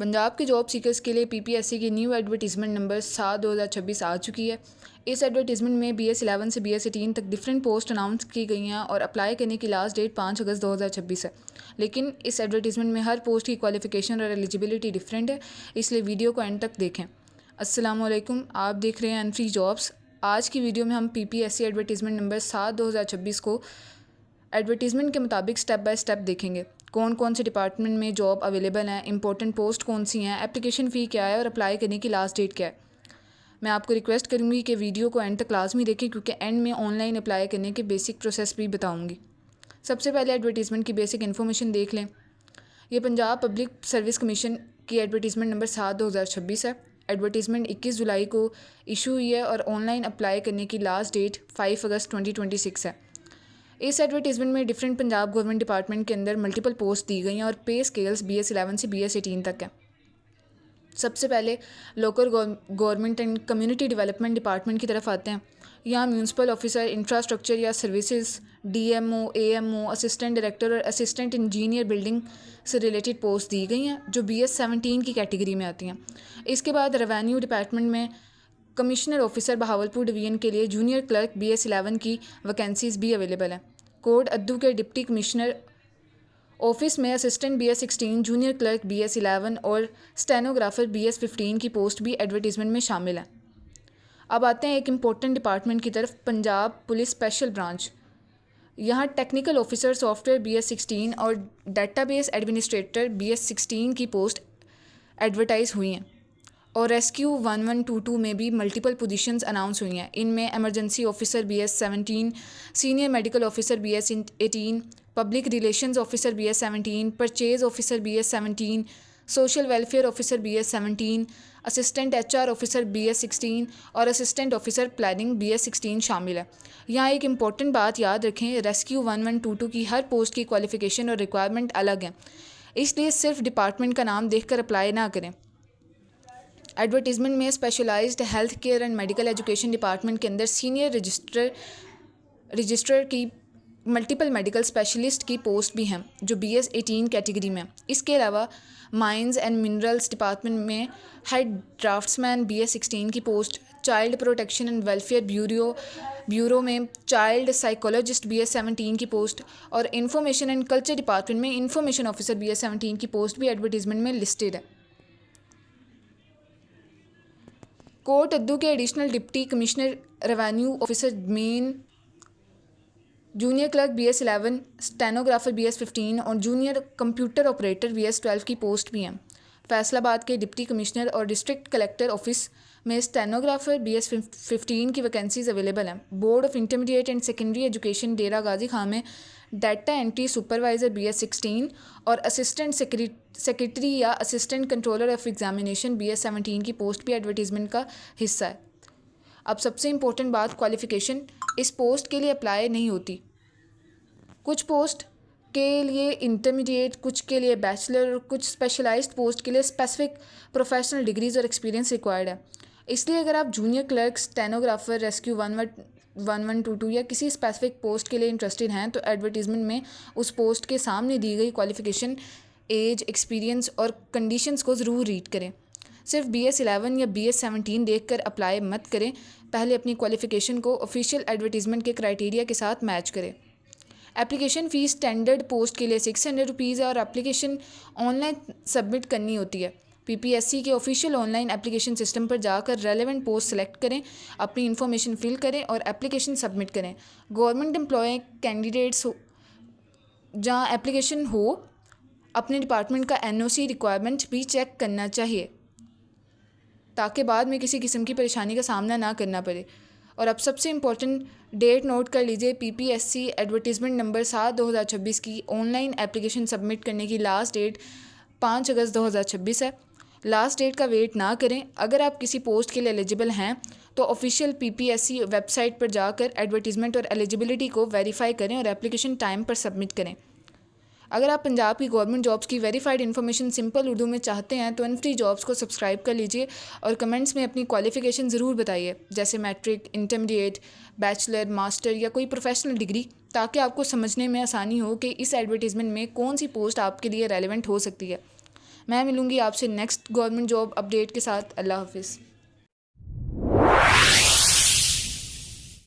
पंजाब के job seekers के लिए पीपीएससी की न्यू एडवर्टीज़मेंट नंबर 7/2026 आ चुकी है। इस एडवर्टीज़मेंट में BS11 से BS18 तक डिफरेंट पोस्ट अनाउंस की गई हैं और अप्लाई करने की लास्ट डेट 5 अगस्त 2026 है। लेकिन इस एडवर्टीज़मेंट में हर पोस्ट की क्वालिफ़िकेशन और एलिजिबिलिटी डिफरेंट है, इसलिए वीडियो को एंड तक देखें। अस्सलामुअलैकुम, आप देख रहे हैं अनफ्री जॉब्स। आज की वीडियो में हम पीपीएससी एडवर्टीज़मेंट नंबर 7/2026 को एडवर्टीज़मेंट के मुताबिक स्टेप बाय स्टेप देखेंगे। कौन कौन से डिपार्टमेंट में जॉब अवेलेबल हैं, इंपॉर्टेंट पोस्ट कौन सी हैं, एप्लीकेशन फ़ी क्या है और अप्लाई करने की लास्ट डेट क्या है। मैं आपको रिक्वेस्ट करूँगी कि वीडियो को एंड तक लाजमी देखें, क्योंकि एंड में ऑनलाइन अप्लाई करने के बेसिक प्रोसेस भी बताऊँगी। सबसे पहले एडवर्टीज़मेंट की बेसिक इन्फॉर्मेशन देख लें। ये पंजाब पब्लिक सर्विस कमीशन की एडवर्टीज़मेंट नंबर 7/2026 है। एडवर्टीज़मेंट 21 जुलाई को इशू हुई है और ऑनलाइन अप्लाई करने की लास्ट डेट 5 अगस्त 2026 है। इस एडवर्टीज़मेंट में डिफरेंट पंजाब गवर्नमेंट डिपार्टमेंट के अंदर मल्टीपल पोस्ट दी गई हैं और पे स्केल्स BS11 से BS18 तक है। सबसे पहले local government and community development department की तरफ आते हैं। यहाँ म्यूनसिपल ऑफिसर, इंफ्रास्ट्रक्चर या services, DMO, AMO, assistant director और असिस्टेंट इंजीनियर बिल्डिंग से रिलेटेड पोस्ट दी गई हैं, जो BS17 की कैटेगरी में आती हैं। इसके बाद रेवेन्यू डिपार्टमेंट में कमिश्नर ऑफिसर बहावलपुर डिवीजन के लिए जूनियर क्लर्क BS11 की वैकेंसीज भी अवेलेबल हैं। कोट अद्दू के डिप्टी कमिश्नर ऑफिस में assistant BS16, junior clerk BS11 और स्टेनोग्राफर BS15 की पोस्ट भी एडवर्टीज़मेंट में शामिल है। अब आते हैं एक इम्पोर्टेंट डिपार्टमेंट की तरफ, पंजाब पुलिस स्पेशल ब्रांच। यहाँ टेक्निकल ऑफिसर सॉफ्टवेयर BS16 और डेटाबेस एडमिनिस्ट्रेटर BS16 की पोस्ट एडवर्टाइज़ हुई हैं और रेस्क्यू 1122 में भी मल्टीपल पोजीशंस अनाउंस हुई हैं। इनमें emergency officer BS17, senior medical officer BS18, public relations officer BS17, purchase officer BS17, social welfare officer BS17, assistant HR officer BS16 और असिस्टेंट ऑफिसर प्लानिंग BS16 शामिल है। यहाँ एक इम्पॉर्टेंट बात याद रखें, रेस्क्यू 1122 की हर पोस्ट की क्वालिफ़िकेशन और रिक्वायरमेंट अलग है, इसलिए सिर्फ डिपार्टमेंट का नाम देखकर अप्लाई ना करें। एडवर्टीज़मेंट में specialised health care and medical education department के अंदर सीनियर रजिस्ट्रार की मल्टीपल मेडिकल स्पेशलिस्ट की पोस्ट भी हैं, जो BS18 कैटेगरी में। इसके अलावा माइंस एंड मिनरल्स डिपार्टमेंट में हेड ड्राफ्ट्समैन BS16 की post, child protection and welfare bureau में चाइल्ड साइकोलॉजिस्ट BS17 की पोस्ट और इंफॉर्मेशन एंड कल्चर डिपार्टमेंट में इंफॉर्मेशन ऑफिसर BS17 की पोस्ट भी एडवर्टीज़मेंट में लिस्टेड है। कोट अद्दू के additional deputy commissioner revenue officer main, junior clerk BS11, stenographer BS15 और जूनियर कंप्यूटर ऑपरेटर BS12 की पोस्ट भी हैं। फैसलाबाद के डिप्टी कमिश्नर और डिस्ट्रिक्ट कलेक्टर ऑफिस में स्टेनोग्राफर BS15 की वैकेंसीज अवेलेबल हैं। Board of intermediate and secondary education Dera Ghazi Khan में डाटा एंट्री सुपरवाइज़र BS16 और असिस्टेंट सेक्रेटरी या assistant controller of examination BS17 की पोस्ट भी एडवर्टीज़मेंट का हिस्सा है। अब सबसे इम्पोर्टेंट बात, क्वालिफ़िकेशन इस पोस्ट के लिए अप्लाई नहीं होती। कुछ पोस्ट के लिए इंटरमीडिएट, कुछ के लिए बैचलर और कुछ स्पेशलाइज्ड पोस्ट के लिए स्पेसिफिक प्रोफेशनल डिग्रीज और एक्सपीरियंस रिक्वायर्ड है। इसलिए अगर आप जूनियर क्लर्क, स्टेनोग्राफर, रेस्क्यू 1122 या किसी स्पेसिफिक पोस्ट के लिए इंटरेस्टेड हैं, तो एडवर्टीज़मेंट में उस पोस्ट के सामने दी गई क्वालिफ़िकेशन, एज, एक्सपीरियंस और कंडीशंस को ज़रूर रीड करें। सिर्फ BS11 या BS17 देखकर अप्लाई मत करें, पहले अपनी क्वालिफ़िकेशन को ऑफिशियल एडवर्टीज़मेंट के क्राइटेरिया के साथ मैच करें। एप्लीकेशन फ़ीस स्टैंडर्ड पोस्ट के लिए 600 रुपीज़ है और एप्लीकेशन ऑनलाइन सबमिट करनी होती है। PPSC के ऑफिशियल ऑनलाइन एप्लीकेशन सिस्टम पर जाकर रेलेवेंट पोस्ट सेलेक्ट करें, अपनी इन्फॉर्मेशन फिल करें और एप्लीकेशन सबमिट करें। गवर्नमेंट एम्प्लॉय कैंडिडेट्स जहाँ एप्लीकेशन हो, अपने डिपार्टमेंट का NOC रिक्वायरमेंट भी चेक करना चाहिए, ताकि बाद में किसी किस्म की परेशानी का सामना ना करना पड़े। और अब सबसे इम्पोर्टेंट डेट नोट कर लीजिए, PPSC एडवर्टीज़मेंट नंबर 7/2026 की ऑनलाइन एप्लीकेशन सबमिट करने की लास्ट डेट 5 अगस्त 2026 है। लास्ट डेट का वेट ना करें। अगर आप किसी पोस्ट के लिए एलिजिबल हैं तो ऑफिशियल PPSC वेबसाइट पर जाकर एडवर्टीज़मेंट और एलिजिबिलिटी को वेरीफाई करें और एप्लीकेशन टाइम पर सबमिट करें। अगर आप पंजाब की गवर्नमेंट जॉब्स की वेरीफाइड इन्फॉर्मेशन सिंपल उर्दू में चाहते हैं तो अनफ्री जॉब्स को सब्सक्राइब कर लीजिए और कमेंट्स में अपनी क्वालिफ़िकेशन ज़रूर बताइए, जैसे मैट्रिक, इंटरमीडिएट, बैचलर, मास्टर या कोई प्रोफेशनल डिग्री, ताकि आपको समझने में आसानी हो कि इस एडवर्टीज़मेंट में कौन सी पोस्ट आपके लिए रेलेवेंट हो सकती है। मैं मिलूँगी आपसे नेक्स्ट गवर्नमेंट जॉब अपडेट के साथ। अल्लाह हाफिज़।